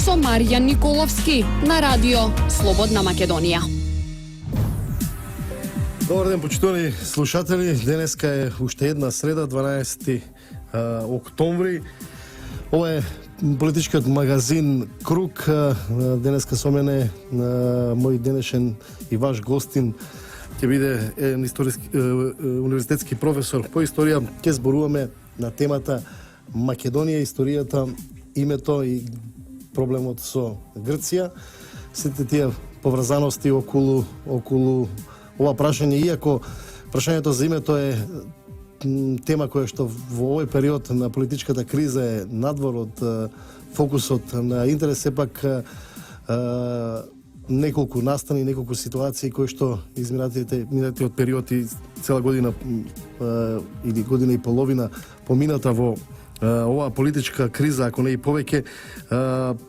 со Марјан Николовски на радио Слободна Македонија. Добар ден, почитувани слушатели. Денеска е уште една среда, 12 октомври. Ова е политичкиот магазин Круг. Денеска со мене мој денешен и ваш гостин ќе биде универзитетски професор по историја. Ќе зборуваме на темата Македонија, историјата, името и проблемот со Грција. Сите тие поврзаности околу ова прашање, иако прашањето за името е тема која што во овој период на политичката криза е надвор од фокусот на интерес, сепак неколку настани, неколку ситуации кои што изминатиот период и цела година или година и половина помината во оваа политичка криза, ако не и повеќе,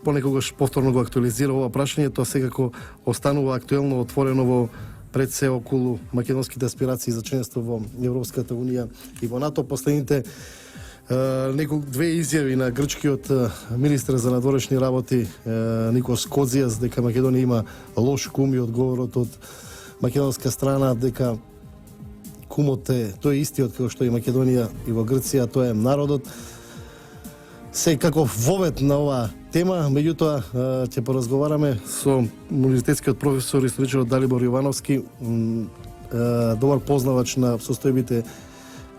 понекогаш повторно го актуализира ова прашање, тоа секако останува актуелно, отворено во пред се околу македонските аспирации за членство во Европската унија и во НАТО. Последните две изјави на грчкиот министер за надворешни работи Никос Кодзијас дека Македонија има лош кум и одговорот од македонска страна дека кумот е тој истиот како што и Македонија и во Грција, тоа е народот. Се како вовет на оваа тема, меѓутоа ќе поразговараме со универзитетскиот професор и историчар Далибор Јовановски, добар познавач на состојбите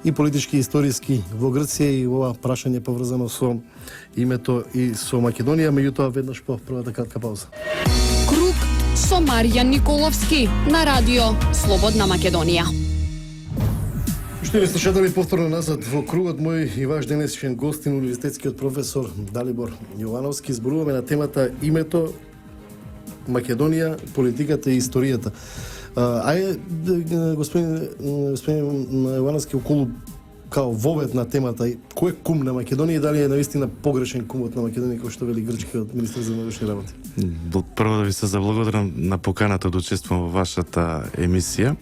и политички и историски во Грција и ова прашање поврзано со името и со Македонија, меѓутоа веднаш по првата кратка пауза. Круг со Марјан Николовски на радио Слободна Македонија. Штиви слушатели, повторно назад во кругот, мој и ваш денешен гостин, универзитетскиот професор Далибор Јовановски. Зборуваме на темата името, Македонија, политиката и историјата. Господин Јовановски, околу као вовет на темата, кој е кум на Македонија и дали е наистина погрешен кумот на Македонија, кој што вели грчкиот министер за надворешни работи? Прво да ви се заблагодарам на поканата да учествувам во вашата емисија.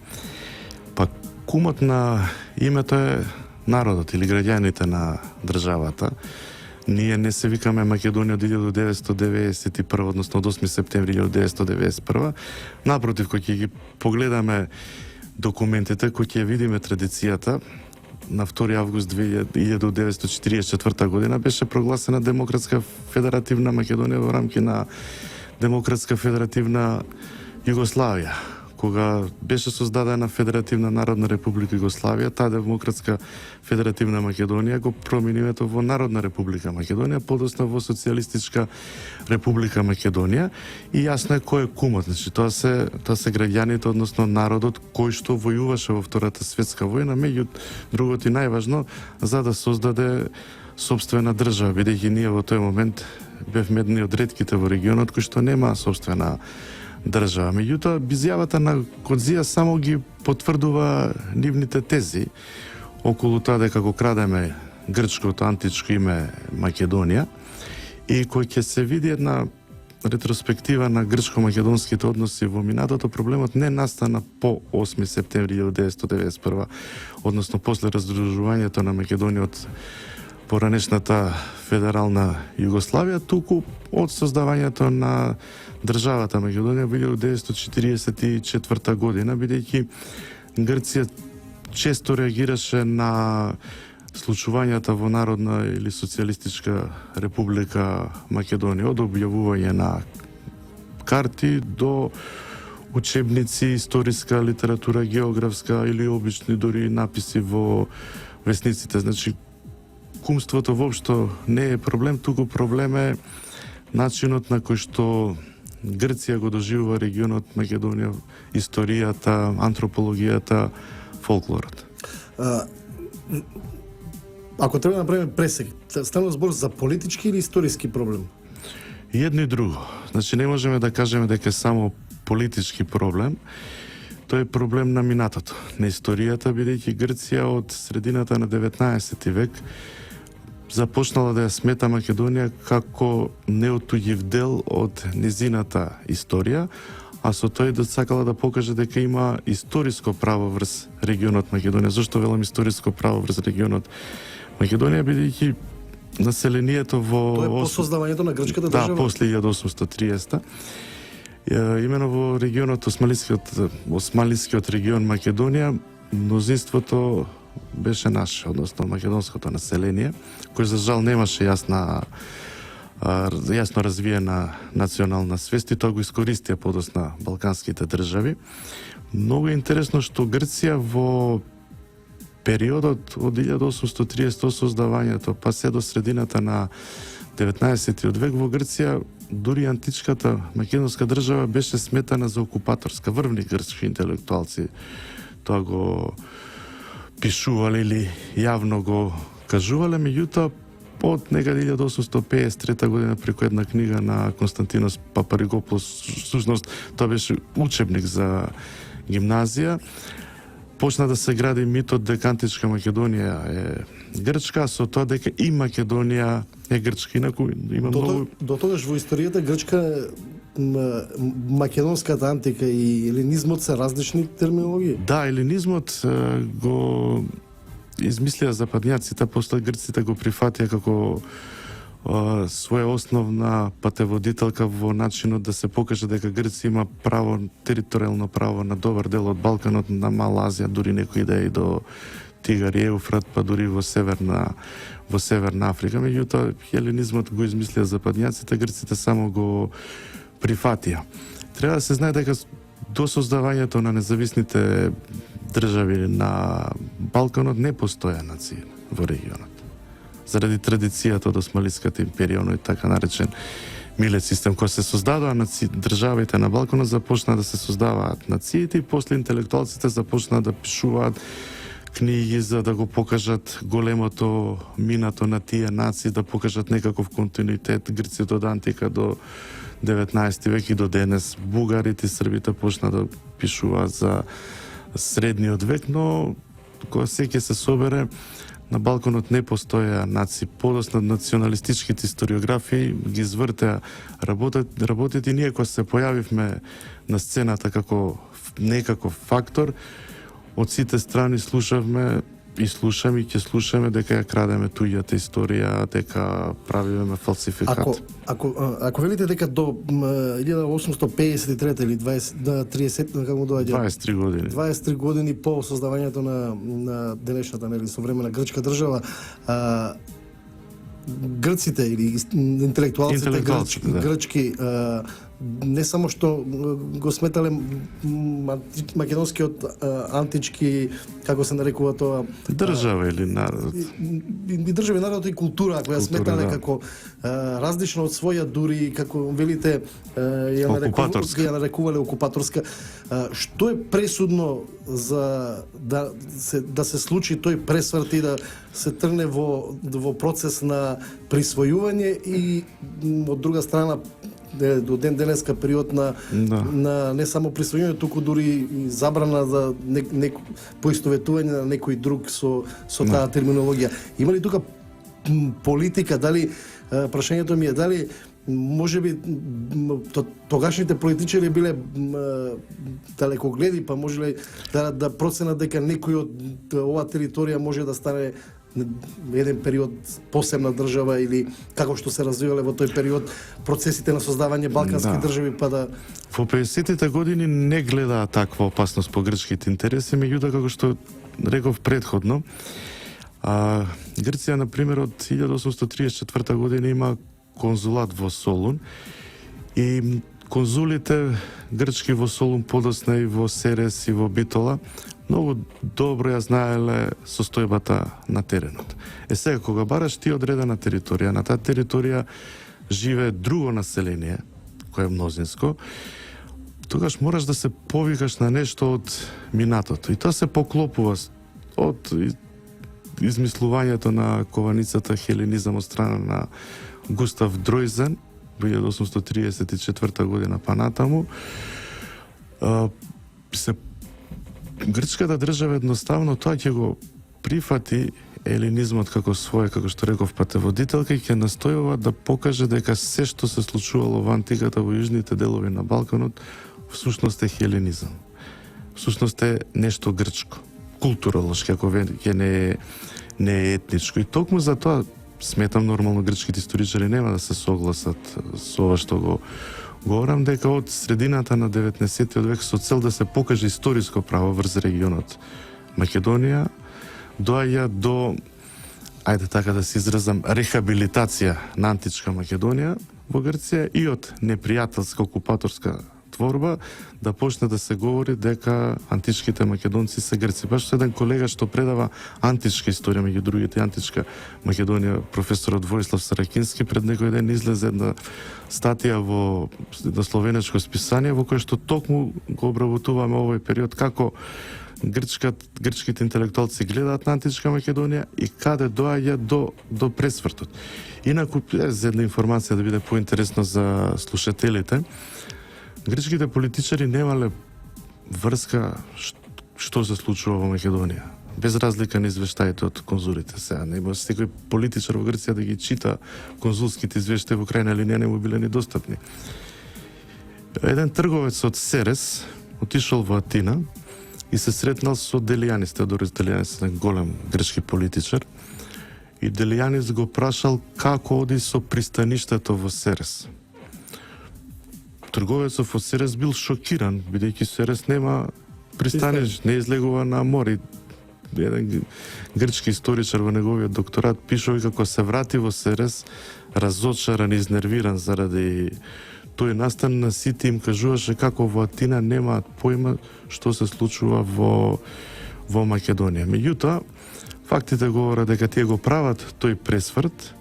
Па кумот на името е народот или граѓаните на државата. Ние не се викаме Македонија од 1991, односно од 8 септември 1991. Напротив, кој ќе ги погледаме документите, кој ќе видиме традицијата, на 2 август 1944 година беше прогласена Демократска федеративна Македонија во рамки на Демократска федеративна Југославија. Кога беше создадена Федеративна Народна република Југославија, таа Демократска федеративна Македонија го промени името во Народна република Македонија, подоцна во Социјалистичка република Македонија, и јасно е кој е кумот. Значи, тоа се граѓаните, односно народот кој што војуваше во Втората светска војна, меѓу другото и најважно, за да создаде сопствена држава, бидејќи ние во тој момент бевме едни од ретките во регионот кој што нема сопствена држава. Меѓутоа, изјавата на Кодзија само ги потврдува нивните тези околу тоа дека го крадеме грчкото античко име Македонија, и кој ќе се види една ретроспектива на грчко-македонските односи во минатото, проблемот не настана по 8 септември 1991, односно после раздружувањето на Македонија од поранешната федерална Југославија, туку од создавањето на државата Македонија во 1944 година, бидејќи Грција често реагираше на случувањата во Народна или Социјалистичка република Македонија, од објавување на карти до учебници, историска литература, географска или обични дори написи во весниците. Значи, кумството воопшто не е проблем, туку проблем е начинот на кој што Грција го доживува регионот Македонија, историјата, антропологијата, фолклорот. Ако треба да направиме пресек, станува збор за политички или историски проблем? Едно и друго. Значи, не можеме да кажеме дека е само политички проблем. Тој е проблем на минатото, на историјата, бидејќи Грција од средината на 19 век започнала да ја смета Македонија како неотуѓив дел од низината историја, а со тој да сакала да покаже дека има историско право врз регионот Македонија. Зошто велам историско право врз регионот Македонија? Бидејќи населението во... Тоа е по создавањето на грчката Да, држава? после 1830. Имено во регионот Османлискиот регион Македонија, мнозинството беше наше, односно македонското население, кој за жал немаше јасно развиена национална свест и тоа го искористија подосна балканските држави. Многу е интересно што Грција во периодот од 1830 создавањето па се до средината на 19 век во Грција, дури античката македонска држава беше сметана за окупаторска. Врвни грчки интелектуалци тоа го пишувале или јавно го кажувале, меѓутоа од некаде 1853 година преку една книга на Константинос Папаригополос, всушност тоа беше учебник за гимназија, почна да се гради митот дека античка Македонија е грчка, со тоа дека и Македонија е грчка. Инаку има многу... До тогаш во историјата грчка, македонската антика и еленизмот се различни терминологии. Да, еленизмот го измислија западњаците, после грците го прифатија како своја основна патеводителка во начинот да се покаже дека Грција има право, територијално право на добар дел од Балканот, на Мала Азија, дури некои да и до Тигар и Еуфрат, па дури во Северна Африка. Меѓутоа, хеленизмот го измислија западњаците, грците само го прифатија. Треба да се знае дека до создавањето на независните држави на Балканот не постоја нации во регионот. Заради традицијата од Османлиската империја, оној така наречен милет систем, кој се создадоа државите на Балканот, започна да се создаваат нациите и после интелектуалците започна да пишуваат книги за да го покажат големото минато на тие нации, да покажат некаков континуитет. Грците од антика до 19 век и до денес. Бугарите и србите почна да пишуваат за средниот век, но кога секи се собере, на Балканот не постоја нации. Подосна националистичките историографии ги извртеа работите и ние кога се појавивме на сцената како некаков фактор, од сите страни слушаме и ќе слушаме дека ја крадеме туѓата историја, дека правиме фалсификат. Ако велите дека до 1853 или 30 како му доаѓа 23 години. 23 години по создавањето на денешната, нели, современа грчка држава, грците или интелектуалците грчки не само што го сметале македонскиот антички, како се нарекува тоа, држава или народ. И држава, народ и култура, која сметале како различно од своја, дури како велите ја нарекувале окупаторска. Што е пресудно за да се случи тој пресврт и да се трне во процес на присвојување и од друга страна до ден денеска период на не само присвојување, туку дури и забрана за поистоветување на некој друг со таа терминологија. Има ли тука политика, дали прашањето ми е дали можеби тогашните политичари биле далекогледи, па можеле да проценат дека некој од оваа територија може да стане еден период посебна држава, или како што се развивале во тој период процесите на создавање балкански држави, па да... Во 50-тите години не гледаа таква опасност по грчките интереси, меѓутоа како што реков предходно, Грција, например, од 1834 година има конзулат во Солун и конзулите грчки во Солун, подосна и во Серес и во Битола, многу добро ја знаеле состојбата на теренот. Сега, кога бараш ти одредена територија, на таа територија живее друго население, кое е мнозинско, тогаш мораш да се повикаш на нешто од минатото. И тоа се поклопува од измислувањето на кованицата хеленизам од страна на Густав Дройзен, 1834 година па натаму. Грчката држава едноставно тоа ќе го прифати еленизмот како свој, како што реков, патеводителка, и ќе настојува да покаже дека се што се случувало во антиката во јужните делови на Балканот всушност е хеленизам. Всушност е нешто грчко, културолошки, ако веќе не е етничко. И токму за тоа сметам нормално грчките историчари нема да се согласат со ова што го говорам, дека од средината на 19. век со цел да се покаже историско право врз регионот Македонија, доаѓа до, ајде така да се изразам, рехабилитација на античка Македонија во Грција и од непријателска окупаторска творба да почне да се говори дека античките македонци се грци. Баш еден колега што предава античка историја, меѓу другите античка Македонија, професорот Воислав Саракински, пред некој ден излезе една статија во словенечко списание во кој што токму го обработуваме овој период, како грчките интелектуалци гледаат на античка Македонија и каде доаѓа до пресвртот. Инаку, за една информација да биде поинтересно за слушателите, грчките политичари немале врска што се случува во Македонија. Без разлика на извештаите од конзулите. Сега не може секој политичар во Грција да ги чита конзулските извештаи, во крајна линија не му биле недостапни. Еден трговец од Серес отишол во Атина и се сретнал со Делијанис, Теодорис Делијанис, еден голем грчки политичар. И Делијанис го прашал како оди со пристаништето во Серес. Трговецов во Серес бил шокиран, бидејќи Серес нема пристаниш, не излегува на море. Еден грчки историчар во неговиот докторат пишува како се врати во Серес, разочаран и изнервиран заради тој настан на сите, им кажуваше како во Атина немаат појма што се случува во Македонија. Меѓутоа, фактите говорат дека тие го прават тој пресврт,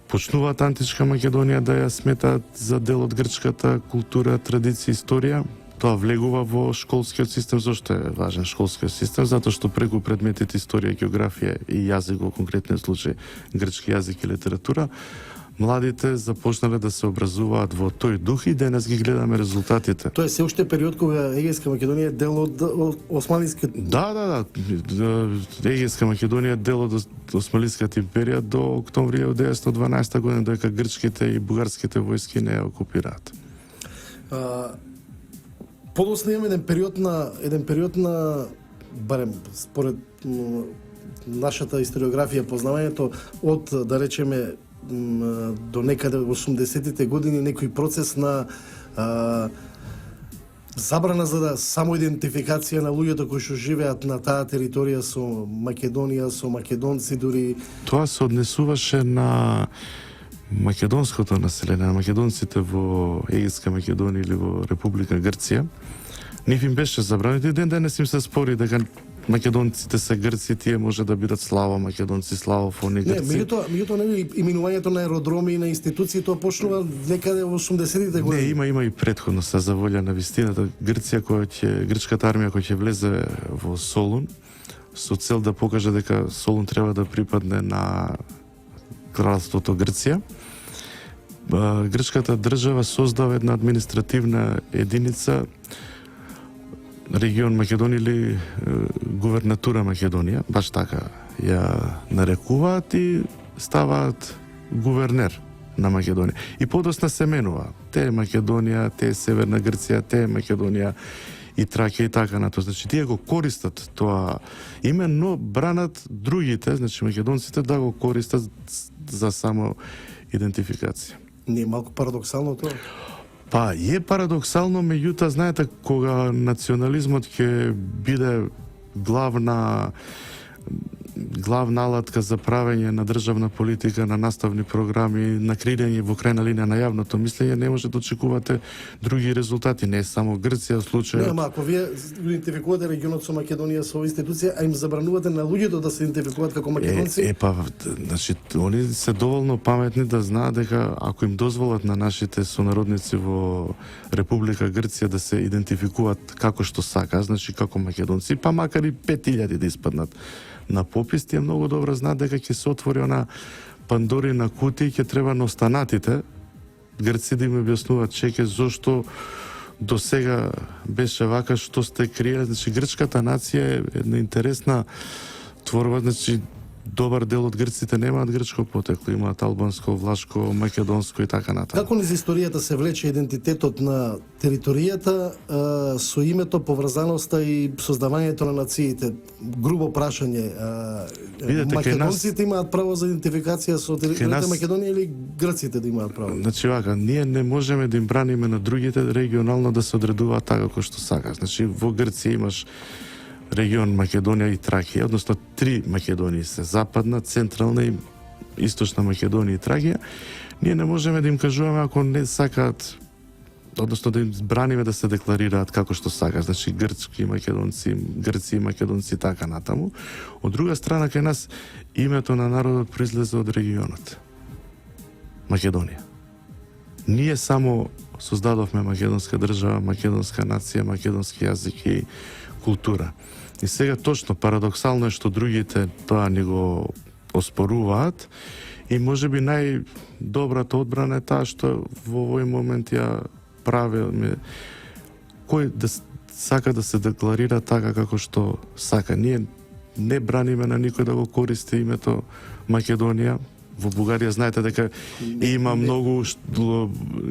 почнуваат античка Македонија да ја сметаат за дел од грчката култура, традиција, историја. Тоа влегува во школскиот систем. Зошто е важен школскиот систем? Затоа што преку предметите историја, географија и јазик, во конкретниот случај грчки јазик и литература, младите започнале да се образуваат во тој дух и денес ги гледаме резултатите. Тоа е се уште период кога Егејска Македонија е дел од Османлискиот. Да. Егејска Македонија е дел од Османлиската империја до октомври 1912 година, додека грчките и бугарските војски не ја окупираат. Подоцна имаме еден период на барем според нашата историографија, познавањето од, да речеме, до некаде 80-тите години некој процес на забрана за самоидентификација на луѓето кои што живеат на таа територија со Македонија, со македонци дури. Тоа се однесуваше на македонското население, на македонците во Егејска Македонија или во Република Грција. Нив им беше забранено и ден денес им се спори дека македонците се грци, тие може да бидат славо македонци, славофони грци. Не, меѓутоа нели именувањето на аеродроми и на институции тоа почнува некаде во 80-тите години. Не, има и претходно, се за волја на вистината. Грчката армија која ќе влезе во Солун со цел да покаже дека Солун треба да припадне на кралството Грција. Грчката држава создава една административна единица регион Македонија или гувернатура Македонија, баш така ја нарекуваат и ставаат гувернер на Македонија. И подосна се менува. Те е Македонија, те е Северна Грција, те е Македонија и Тракија и така натаму. Значи тие го користат тоа име, но бранат другите, значи македонците да го користат за само идентификација. Не е малку парадоксално тоа? Па, е парадоксално, меѓутоа, знаете, кога национализмот ќе биде главна алатка за правење на државна политика, на наставни програми, на креирање во крајна линија на јавното мислење, не може да очекувате други резултати. Не само Грција случај. Не, ама ако вие идентификувате регионот со Македонија со институција, а им забранувате на луѓето да се идентификуваат како македонци? Значи, они се доволно паметни да знаат дека ако им дозволат на нашите сонародници во Република Грција да се идентификуваат како што сака, значи како македонци, па макар и 5000 да испаднат на попис, тие многу добро знаат дека ќе се отвори она Пандорина кутија и ќе треба на останатите Грци да им објаснуваат чеке зошто до сега беше вака, што сте криеле. Значи, грчката нација е една интересна творба, значи добар дел од грците немаат грчко потекло, имаат албанско, влашко, македонско и така натаму. Како низ историјата се влече идентитетот на територијата со името, поврзаноста и создавањето на нациите? Грубо прашање. Видете, Македонците имаат право за идентификација со територијата на Македонија или грците да имаат право? Значи вака, ние не можеме да им браниме на другите регионално да се одредуваат така како што сакаат. Значи во Грција имаш регион Македонија и Тракија, односно 3 Македонии се, западна, централна и источна Македонија и Тракија. Ние не можеме да им кажуваме ако не сакаат, односно да им браниме да се декларираат како што сакаат, значи грчки македонци, грци и македонци така натаму. Од друга страна кај нас името на народот произлезе од регионот Македонија. Ние само создадовме македонска држава, македонска нација, македонски јазик и култура. И сега точно парадоксално е што другите тоа ни го оспоруваат и можеби најдобрата одбрана е таа што во овој момент ја правиме кој да сака да се декларира така како што сака. Ние не браниме на никој да го користи името Македонија. Во Бугарија знаете дека има многу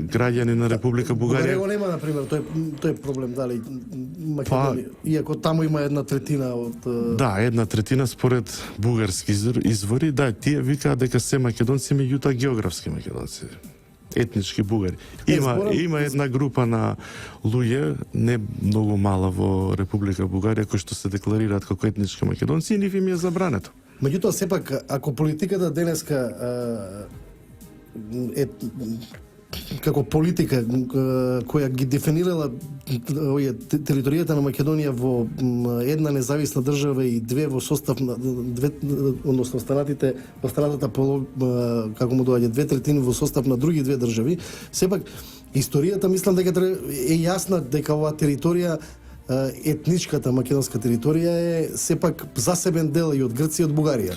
граѓани на Република Бугарија. Бугарија го нема, например, тој проблем, дали Македонија, иако таму има 1/3 од... Да, 1/3 според бугарски извори, да, тие викаат дека се македонци, меѓутоа географски македонци, етнички бугари. Има една група на луѓе, не многу мала во Република Бугарија, кои што се декларираат како етнички македонци и нив им е забрането. Меѓутоа, сепак, ако политиката денеска е како политика која ги дефинирала територијата на Македонија во една независна држава и две во состав на односно останатата како му доаѓа 2/3 во состав на други две држави, сепак историјата мислам дека е јасна дека оваа територија, етничката македонска територија е сепак засебен дел и од Грција и од Бугарија.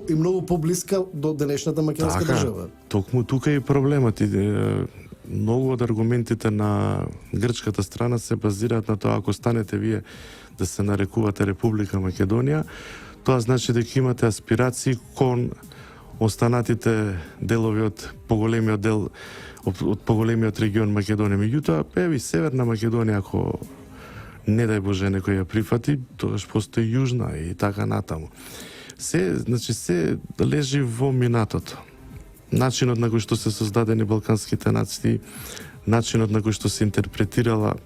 И многу поблиска до денешната македонска држава. Токму тука е проблемот. Многу од аргументите на грчката страна се базираат на тоа ако станете вие да се нарекувате Република Македонија, тоа значи дека имате аспирации кон останатите делови од поголемиот дел од поголемиот регион Македонија. Меѓутоа, еви Северна Македонија ако не дај Боже некој ја прифати, тогаш постои Јужна и така натаму. Се лежи во минатото. Начинот на кој што се создадени балканските нации, начинот на кој што се интерпретирала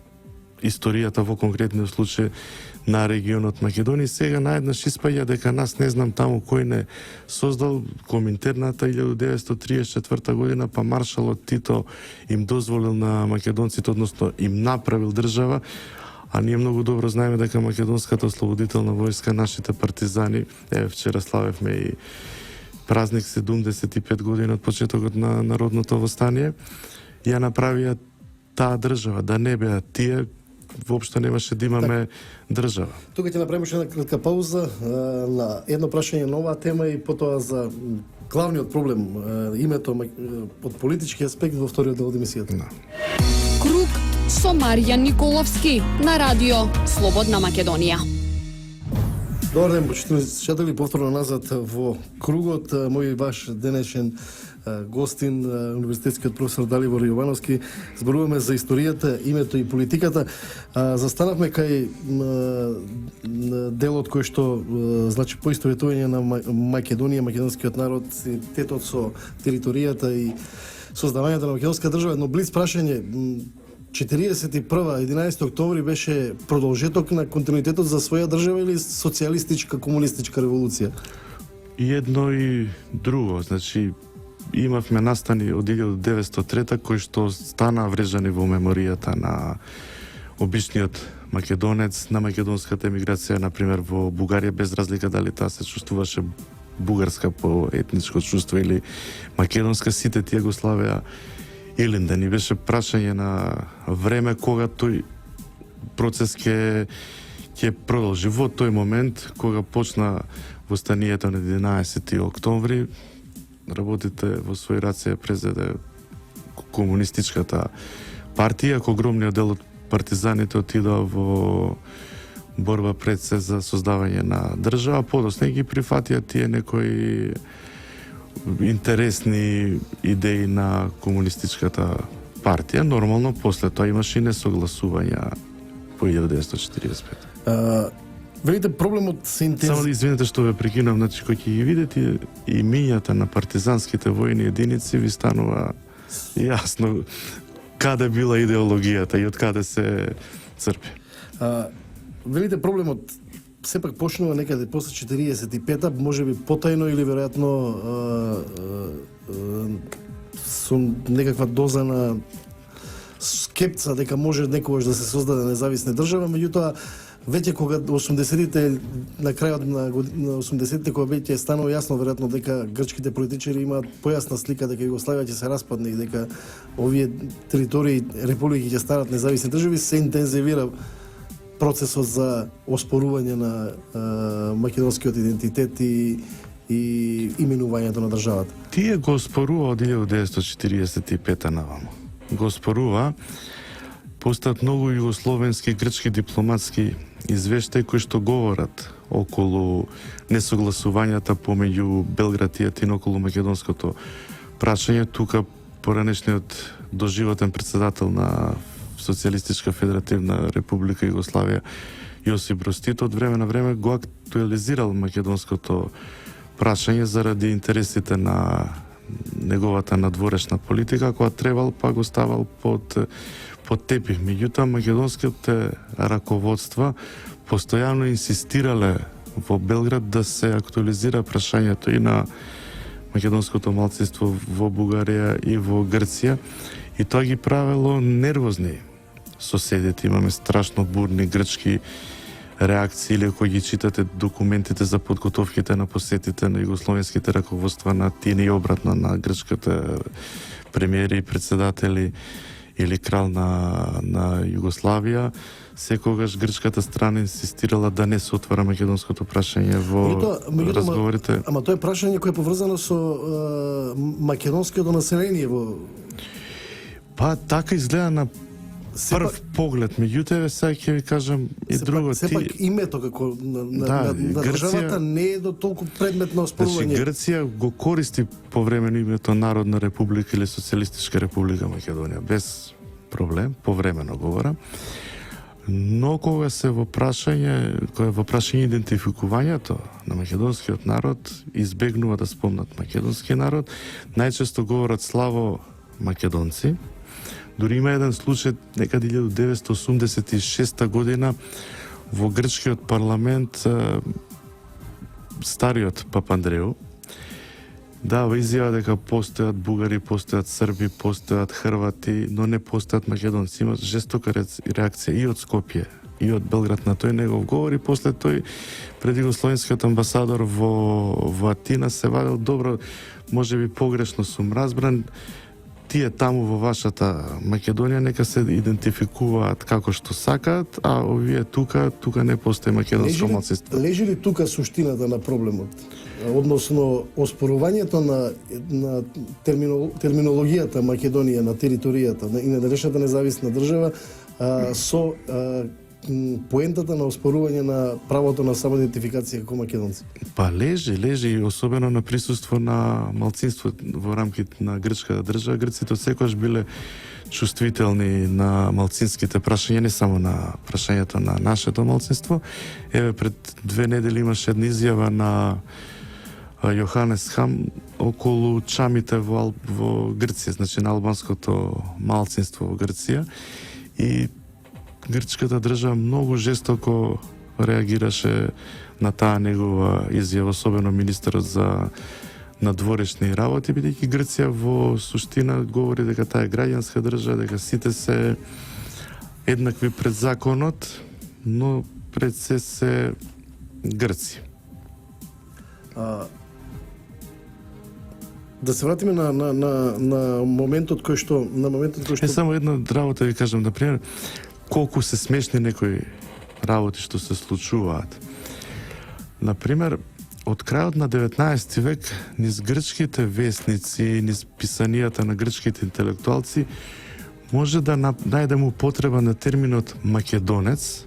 историјата во конкретниот случај на регионот Македонија, сега наеднаш испаѓа дека нас не знам таму кој не создал Коминтерната 1934 година, па маршалот Тито им дозволил на македонците, односно им направил држава. А ние многу добро знаеме дека македонската ослободителна војска, нашите партизани, вчера славевме и празник 75 години од почетокот на народното востание, ја направија таа држава. Да не беа тие, воопшто немаше да имаме држава. Тука ќе направиме една кратка пауза на едно прашање на оваа тема и потоа за главниот проблем, името од политички аспект во вториот дел од емисијата. Круг со Маријан Николовски на радио Слободна Македонија. Добар ден, почитувани слушатели, повторно назад во кругот. Мој ваш денешен гостин, универзитетскиот професор Далибор Јовановски. Зборуваме за историјата, името и политиката. Застанавме кај делот кој што значи поистоветување на Македонија, македонскиот народ, идентитетот со територијата и создавањето на македонска држава. Едно блиц прашање. 11 октомври беше продолжеток на континуитетот за своја држава или социјалистичка, комунистичка револуција? И едно и друго. Значи, имавме настани од 1903 кои што стана врежани во меморијата на обичниот македонец, на македонската емиграција, например, во Бугарија, без разлика дали таа се чувствуваше бугарска по етничко чувство или македонска, сите тие го славеа Илинден. И беше прашање на време кога тој процес ќе продолжи. Во тој момент, кога почна востанието на 11 октомври, работите во свој раце презеде комунистичката партија, ако огромниот дел од партизаните отидоа во борба пред се за создавање на држава, подоцна ги прифатија тие некои интересни идеи на комунистичката партија. Нормално, после тоа имаше и несогласувања по 1945. Велите проблемот се Само да извинете што ве прекинам, значи кој ќе ги видите имињата на партизанските војни единици, ви станува јасно каде била идеологијата и од каде се црпи. Велите проблемот сепак почнува некаде после 45-та, можеби потајно или веројатно со некаква доза на скепца дека може некогаш да се создаде независна држава, меѓутоа веќе кога 80-тите, на крајот на 80-тите, кога веќе станува јасно веројатно дека грчките политичари имаат појасна слика дека Југославија ќе се распадне и дека овие територии, републики ќе станат независни држави, се интензивира процесот за оспорување на македонскиот идентитет и именувањето на државата. Тие го оспорува од 1945 наваму. Го оспорува, постаат многу југословенски грчки дипломатски извештаи кои што говорат околу несогласувањата помеѓу Белград и Атина околу македонското прашање. Тука поранешниот доживотен председател на Социјалистичка федеративна република Југославија Јосип Брос Тито од време на време го актуализирал македонското прашање заради интересите на неговата надворешна политика, која требал па го ставал под тепих. Меѓутоа, македонските раководства постојано инсистирале во Белград да се актуализира прашањето и на македонското малцинство во Бугарија и во Грција, и тоа ги правело нервозни соседите. Имаме страшно бурни грчки реакции, или кои ги читате документите за подготовките на посетите на југословенските раководства на Атина и обратно на грчките премиери и председатели или крал на Југославија, секогаш грчката страна инсистирала да не се отвара македонското прашање во разговорите. Ама тоа е прашање кое е поврзано со македонското население во... Па така изгледа на прв поглед, меѓутоа сега ќе ви кажам и друго. Сепак името како на државата не е до толку предмет на оспорување. Значи Грција го користи повремено името Народна република или Социјалистичка република Македонија без проблем, повремено говорам. Но кога се во прашање идентификувањето на македонскиот народ, избегнува да спомнат македонски народ, најчесто говорат славо македонци. Дури има еден случај некаде 1986 година во грчкиот парламент стариот Папандреу дава изјава дека постојат бугари, постојат срби, постојат хрвати, но не постојат македонци. Има жестока реакција и од Скопје, и од Белград на тој негов говор, и после тој пред југословенскиот амбасадор во Атина се вадел: добро, можеби погрешно сум разбран, тие таму во вашата Македонија нека се идентификуваат како што сакаат, а овие тука не постои македонско малцинство. Лежи ли тука суштината на проблемот? Односно оспорувањето на терминологијата Македонија на територијата и на денешната независна држава со поентата на оспорување на правото на самоидентификација како македонци? Па лежи особено на присуство на малцинство во рамките на грчката држава. Грците секогаш биле чувствителни на малцинските прашања, не само на прашањето на нашето малцинство. Еве, пред 2 недели имаше една изјава на Јоханес Хам околу чамите во Грција, значи на албанското малцинство во Грција, и грчката држава многу жестоко реагираше на таа негова изјава, особено министерот за надворешни работи, бидејќи Грција во суштина говори дека таа е граѓанска држава, дека сите се еднакви пред законот, но пред се грци. Да се вратиме на моментот кој што само една работа ви кажам, например, колку се смешни некои работи што се случуваат. Например, од крајот на 19 век низ грчките весници, низ писанијата на грчките интелектуалци може да најдеме употреба на терминот македонец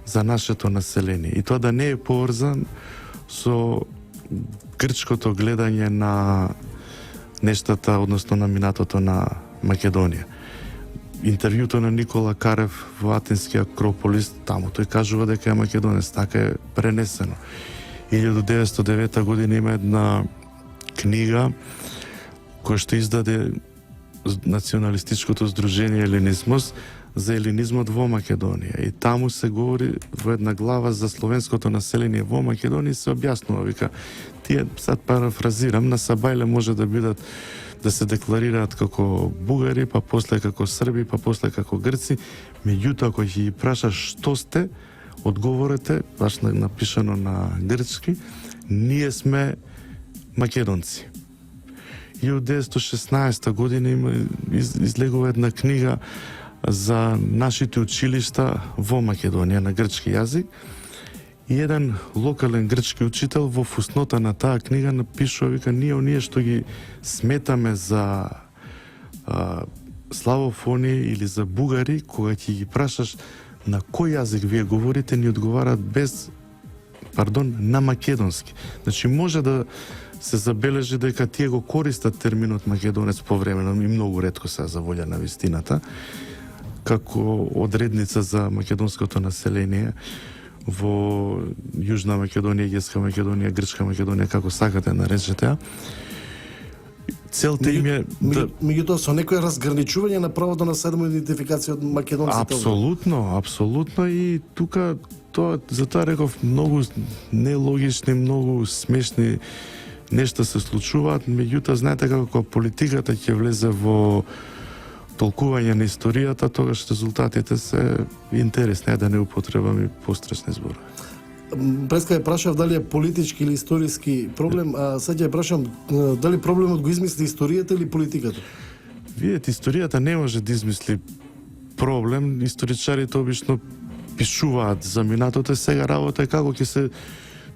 за нашето население. И тоа да не е поврзан со грчкото гледање на нештата, односно на минатото на Македонија. Интервјуто на Никола Карев во Атински Акрополис, таму тој кажува дека е македонец, така е пренесено. 1909 година има една книга која што издаде националистичкото здружение Еленизмос за еленизмот во Македонија. И таму се говори во една глава за словенското население во Македонија и се објаснува, вика, тие, сад парафразирам, на Сабајле може да бидат, да се декларираат како бугари, па после како срби, па после како грци, меѓутоа кој ќе ги прашаш што сте, одговорете, баш напишано на грчки, ние сме македонци. 1916 година има излегува една книга за нашите училишта во Македонија на грчки јазик и еден локален грчки учител во фуснота на таа книга напишува, вика, ние што ги сметаме за славофони или за бугари, кога ќе ги прашаш на кој јазик вие говорите, ни одговарат на македонски. Значи може да се забележи дека тие го користат терминот македонец повремено и многу ретко се за волја на вистината, како одредница за македонското население во Јужна Македонија, Егејска Македонија, Грчка Македонија, како сакате наречете ја. Целта им е меѓутоа со некој разграничување на правото на самоидентификација од македонците. Апсолутно и тука тоа, затоа реков, многу нелогични, многу смешни нешта се случуваат, меѓутоа знаете како политиката ќе влезе во толкување на историјата, тогаш резултатите се интересни, да не употребам и пострашни зборови. Преска ја прашав дали е политички или историски проблем, а сега ја прашам дали проблемот го измисли историјата или политиката? Видете, историјата не може да измисли проблем, историчарите обично пишуваат за минатото, сега работа е како ќе се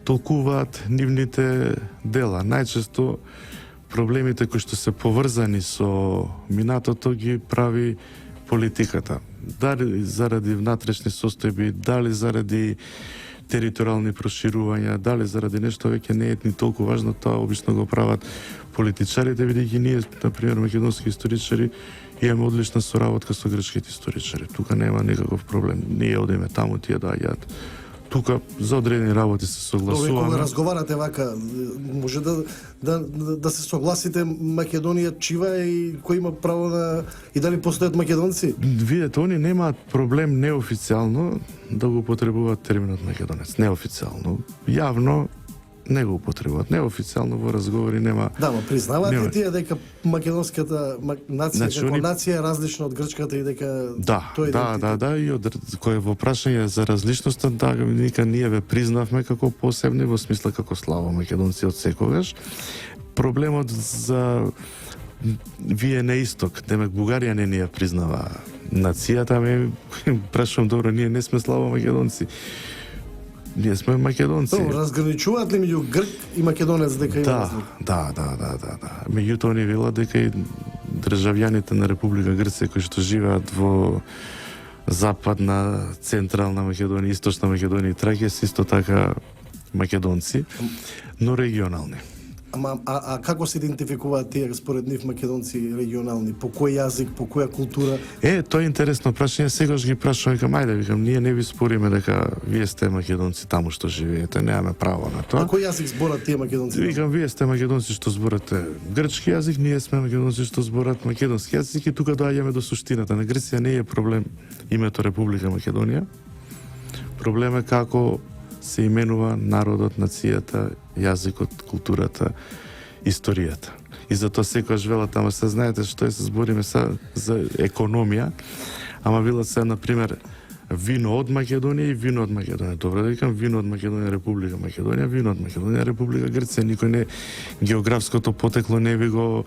толкуваат нивните дела. Најчесто проблемите кои што се поврзани со минатото ги прави политиката. Дали заради внатрешни состојби, дали заради територијални проширувања, дали заради нешто веќе не е ни толку важно, тоа обично го прават политичарите, бидејќи ние, например, македонски историчари, имаме одлична соработка со грчките историчари. Тука нема никаков проблем. Ние одиме таму, тие доаѓаат. Тука за одредени работи се согласуваме. Кога разговарате вака, може да се согласите Македонија чива и кој има право на и дали постојат македонци? Видете, они немаат проблем неофицијално да го употребуваат терминот македонец. Неофицијално. Јавно не го употребуваат. Неофицијално во разговори нема. Да, но признаваат ли тие дека македонската нација, значи, како нација е различна од грчката и дека тој Да, и кој во прашање за различноста, нека ние ве признавме како посебни во смисла како слава македонци од секогаш. Проблемот за вие на исток, демек Бугарија не ни ја признава нацијата, прашувам, добро, ние не сме слава македонци. Ние сме македонци. Разграничуваат ли меѓу грк и македонец дека има разлика? Да. Меѓутоа они велат дека и државјаните на Република Грција кои што живеат во западна, централна Македонија, источна Македонија и Тракија се исто така македонци, но регионални. А како се идентификуваат тие според нив македонци регионални? По кој јазик, по која култура? Тоа е интересно прашање. Сегаш ги прашувам, викам, ние не ви спориме дека вие сте македонци таму што живеете, немаме право на тоа. А кој јазик зборат тие македонци? Викам, вие сте македонци што зборате грчки јазик, ние сме македонци што зборат македонски јазик и тука доаѓаме до суштината. На Грција не е проблем името Република Македонија. Проблем е како се именува народот, нацијата, јазикот, културата, историјата. И затоа секојаш велат, ама се знаете што се збориме за економија, ама велат се, например, вино од Македонија и вино од Македонија. Добро да викам, вино од Македонија, Република Македонија, вино од Македонија, Република Грција. Никој не, географското потекло не ви го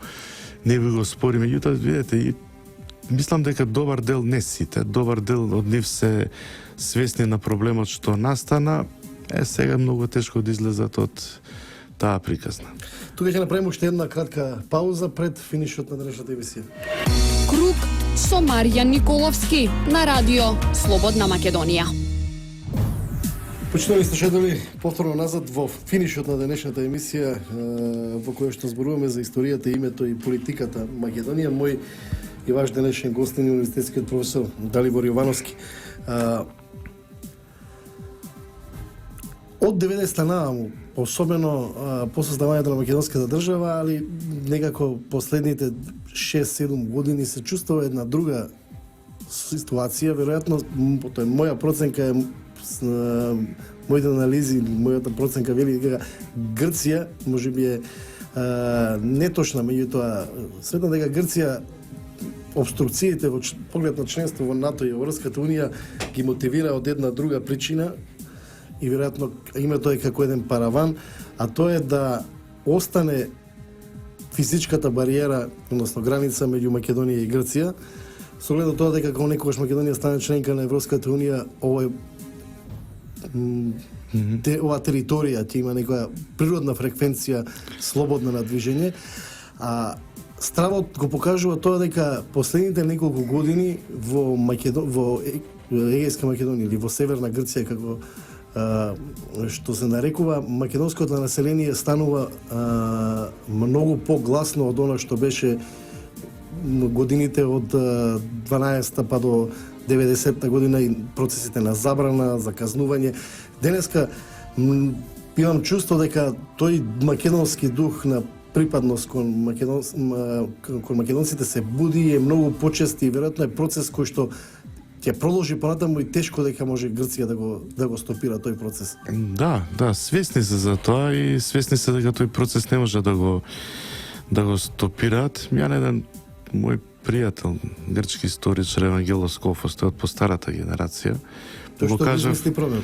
спори. Меѓутоа, видете, и мислам дека добар дел, не сите, добар дел од нив се свесни на проблемот што настана. Сега многу тешко да излезат од таа приказна. Тука ќе направиме уште една кратка пауза пред финишот на денешната емисија. Круг со Маријан Николовски на радио Слободна Македонија. Почитувани слушатели, повторно назад во финишот на денешната емисија во која што зборуваме за историјата, името и политиката Македонија. Мој и ваш денешен гостин е универзитетскиот професор Далибор Јовановски. Од 90-та нааму, особено по создавањето на македонската држава, али некако последните 6-7 години се чувствува една друга ситуација. Веројатно, моја проценка е, моите анализи, мојата проценка вели дека Грција можеби е неточна, меѓутоа сметам дека Грција обструкциите во поглед на членство во НАТО и Европската унија ги мотивира од една друга причина и веројатно името е како еден параван, а тоа е да остане физичката бариера, односно граница меѓу Македонија и Грција, со оглед тоа дека кога некогаш Македонија стане членка на Европската унија, оваа територија ќе има некоја природна фреквенција слободна на движење, а стравот го покажува тоа дека последните неколку години во Егејска Македонија или во Северна Грција, како што се нарекува, македонското население станува многу погласно од она што беше годините од 12-та па до 90-та година и процесите на забрана, заказнување. Денеска имам чувство дека тој македонски дух на припадност кон македонците се буди и е многу почест и веројатно е процес кој што ќе продолжи понатаму и тешко дека може Грција да го стопира тој процес. Да, свесни се за тоа и свесни се дека тој процес не може да го стопираат. Ја еден мој пријател, грчки историчар Евангелос Кофос, тој од постарата генерација. Тој што измисли проблем?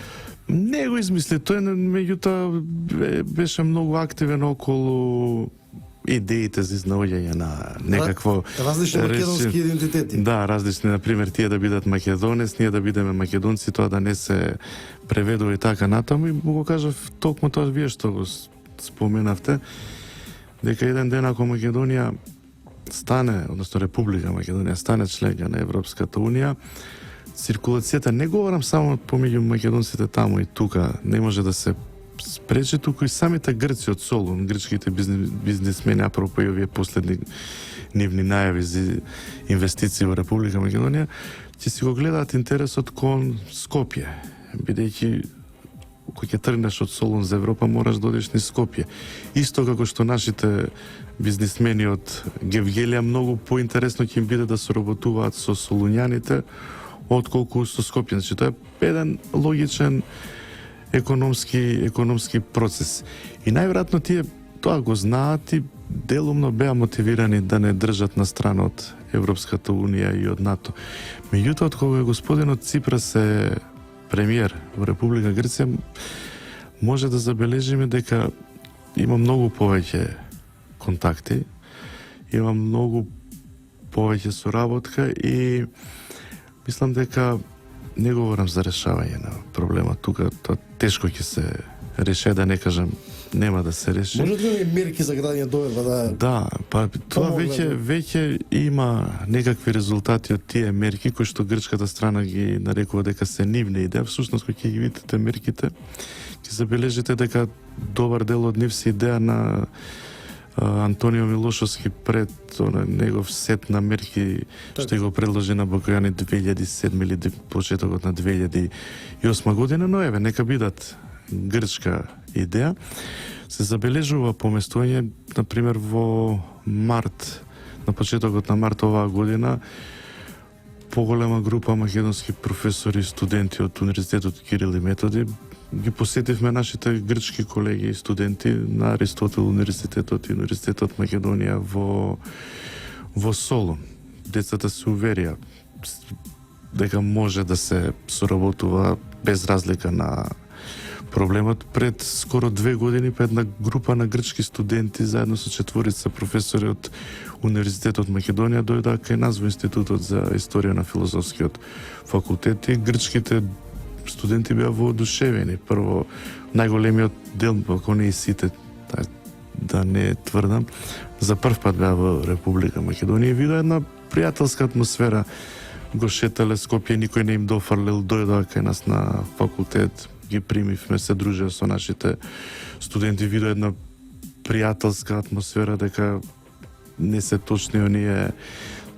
Не го измисли, тој меѓутоа беше многу активен околу идеите за изнаоѓање на некакво различни македонски идентитети. Да, различни, на пример, тие да бидат македонец, ние да бидеме македонци, тоа да не се преведува и така натаму. И го кажав токму тоа вие што го споменавте, дека еден ден ако Македонија стане, односно Република Македонија стане членка на Европската унија, циркулацијата, не говорам само помеѓу македонците таму и тука, не може да се спречи, туку и самите грци од Солун, грчките бизнесмени, апропо и овие последни нивни најави за инвестиции во Република Македонија, ќе си го гледаат интересот кон Скопје, бидејќи кога ќе тргнеш од Солун за Европа, мораш да одиш низ Скопје. Исто како што нашите бизнесмени од Гевгелија многу поинтересно ќе им биде да соработуваат со солуњаните отколку со Скопје. Значи, тоа е еден логичен економски процес. И најверојатно тие тоа го знаат и делумно беа мотивирани да не држат на страна од Европската унија и од НАТО. Меѓутоа, од кога господинот Ципрас е премиер во Република Грција, може да забележиме дека има многу повеќе контакти, има многу повеќе соработка и мислам дека не говорам за решавање на проблема тука, тоа тешко ќе се реше, да не кажам нема да се реши. Може ли мерки за градење доверба Да, па тоа веќе има некакви резултати од тие мерки кои што грчката страна ги нарекува дека се нивни идеја. Всушност кога ќе ги видите мерките, ќе забележите дека добар дел од нив се идеја на Антонио Милошовски пред негов сет на мерки што го предложи на Бокојани 2007 или почетокот на 2008 година, но еве, нека бидат грчка идеја. Се забележува поместување, например, во март, на почетокот на март оваа година, поголема група македонски професори и студенти од Универзитетот Кирил и Методи ги посетивме нашите грчки колеги и студенти на Аристотел Универзитетот и Универзитетот Македонија во Солун. Децата се уверија дека може да се соработува без разлика на проблемот. Пред скоро 2 години па една група на грчки студенти заедно со 4 професори од Универзитетот Македонија дојдоа кај нас во Институтот за историја на филозофскиот факултет и грчките студенти беа воодушевени. Прво, најголемиот дел, ако не и сите, да не тврдам, за прв пат беа во Република Македонија и видоа една пријателска атмосфера. Го шетале Скопје, никој не им дофрлил, дојдоа кај нас на факултет, ги примивме, се дружеа со нашите студенти, видоа една пријателска атмосфера, дека не се точни оние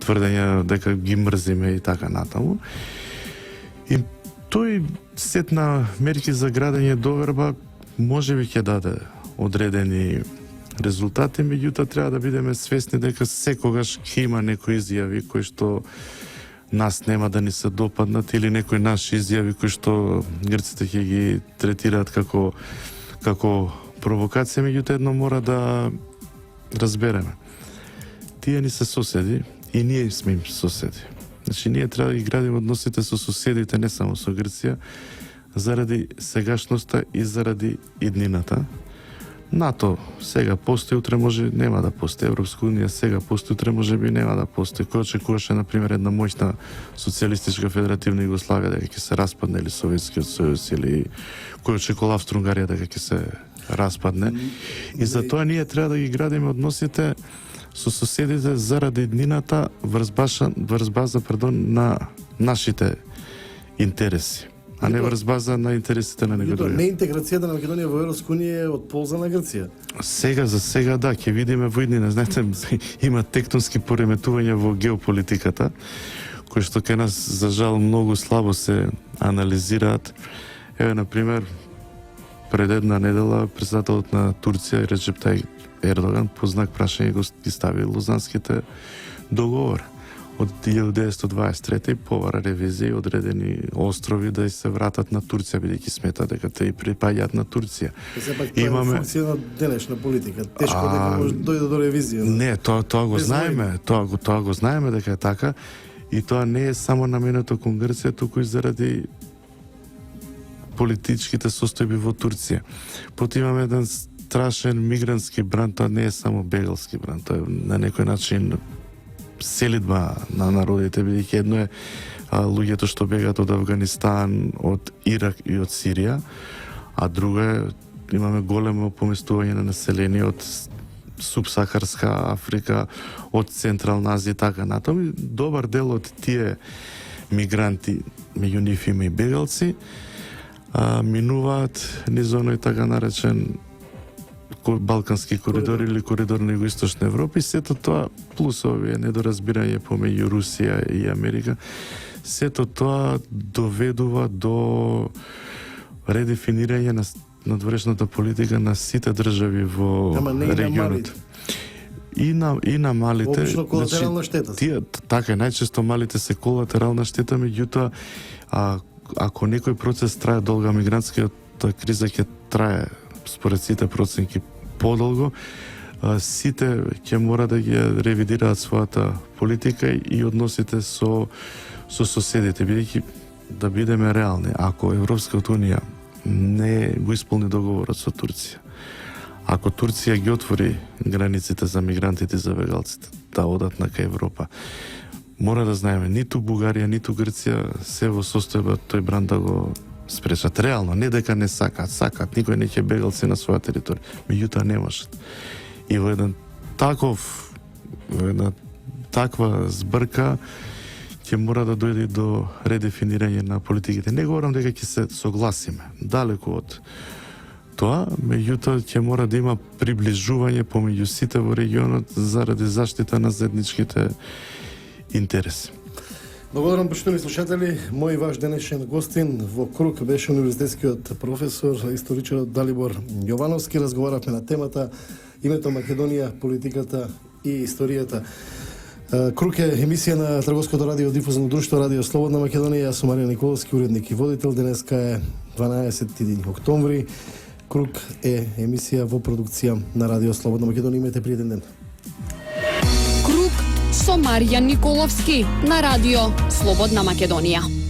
тврдења дека ги мрзиме и така натаму. И тој сет на мерки за градење доверба можеби ќе даде одредени резултати, меѓутоа треба да бидеме свесни дека секогаш ќе има некои изјави кои што нас нема да ни се допаднат или некои наши изјави кои што грците ќе ги третираат како провокација, меѓутоа едно мора да разбереме. Тие ни се соседи и ние сме им соседи. Значи, ние треба да ги градиме односите со соседите, не само со Грција, заради сегашноста и заради иднината. НАТО сега постои, утре може нема да постои. Европска унија сега постои, утре може би нема да постои. Кој очекуваше, например, една моќна социјалистичка федеративна Југославија дека ќе се распадне, или Советскиот сојуз, или кој очекува Австро-Унгарија дека ќе се распадне. И затоа ние треба да ги градиме односите со соседите заради иднината врз база на нашите интереси, а не врз база на интересите на некој друг. Не интеграцијата на Македонија во Европска унија е од полза на Грција. За сега да, ќе видиме во иднина. Знаете, има тектонски пореметувања во геополитиката, кои што кај нас за жал многу слабо се анализираат. Еве, например, пред една недела председателот на Турција Реджеп Тајип Ердоган по знак прашање ги стави лозанските договори од 1923 и повара ревизија и одредени острови да се вратат на Турција, бидејќи смета дека те и припаѓаат на Турција. Сепак тоа е функција на денешна политика. Тешко дека може да дојде до ревизија. Не, тоа го знаеме, тоа го знаеме дека е така, и тоа не е само наменето кон Грција, туку и заради политичките состојби во Турција. Потоа имаме еден страшен мигрантски бран, тоа не е само бегалски бран, тоа е на некој начин селидба на народите, бидејќи едно е луѓето што бегаат од Афганистан, од Ирак и од Сирија, а друго е имаме големо поместување на население од субсахарска Африка, од Централна Азија и така натаму. Добар дел од тие мигранти, меѓу нив има и бегалци, минуваат низ оној така наречен Балкански коридор или коридор на Југоисточна Европа, и сето тоа плюс овие недоразбирање помеѓу Русија и Америка, сето тоа доведува до редефинирање на надворешната политика на сите држави во регионот. И на малите, обично колатерална штета. Тие така е, најчесто малите се колатерална штета, меѓутоа ако некој процес трае долга, мигрантската криза ќе трае според сите проценки подолго, сите ќе мора да ги ревидираат својата политика и односите со соседите, бидејќи да бидеме реални, ако Европската унија не го исполни договорот со Турција, ако Турција ги отвори границите за мигрантите и за бегалците да одат на кај Европа, мора да знаеме, ниту Бугарија, ниту Грција се во состојба тој бран да го спречат. Реално, не дека не сакаат, никој не ќе бегалци на своја територија, меѓутоа не можат. И во една таква збрка ќе мора да дојде до редефинирање на политиките. Не говорам дека ќе се согласиме, далеку од тоа, меѓутоа ќе мора да има приближување помеѓу сите во регионот заради заштита на заедничките интереси. Благодарам, почитувани слушатели. Мој ваш денешен гостин во круг беше универзитетскиот професор, историчарот Далибор Јовановски. Разговаравме на темата името Македонија, политиката и историјата. Круг е емисија на Трговското радио дифузно друштво Радио Слободна Македонија. Јас сум Маријан Николовски, уредник и водител. Денеска е 12 октомври. Круг е емисија во продукција на Радио Слободна Македонија. Имате пријатен ден. Круг со Маријан Николовски на Радио Слободна Македонија.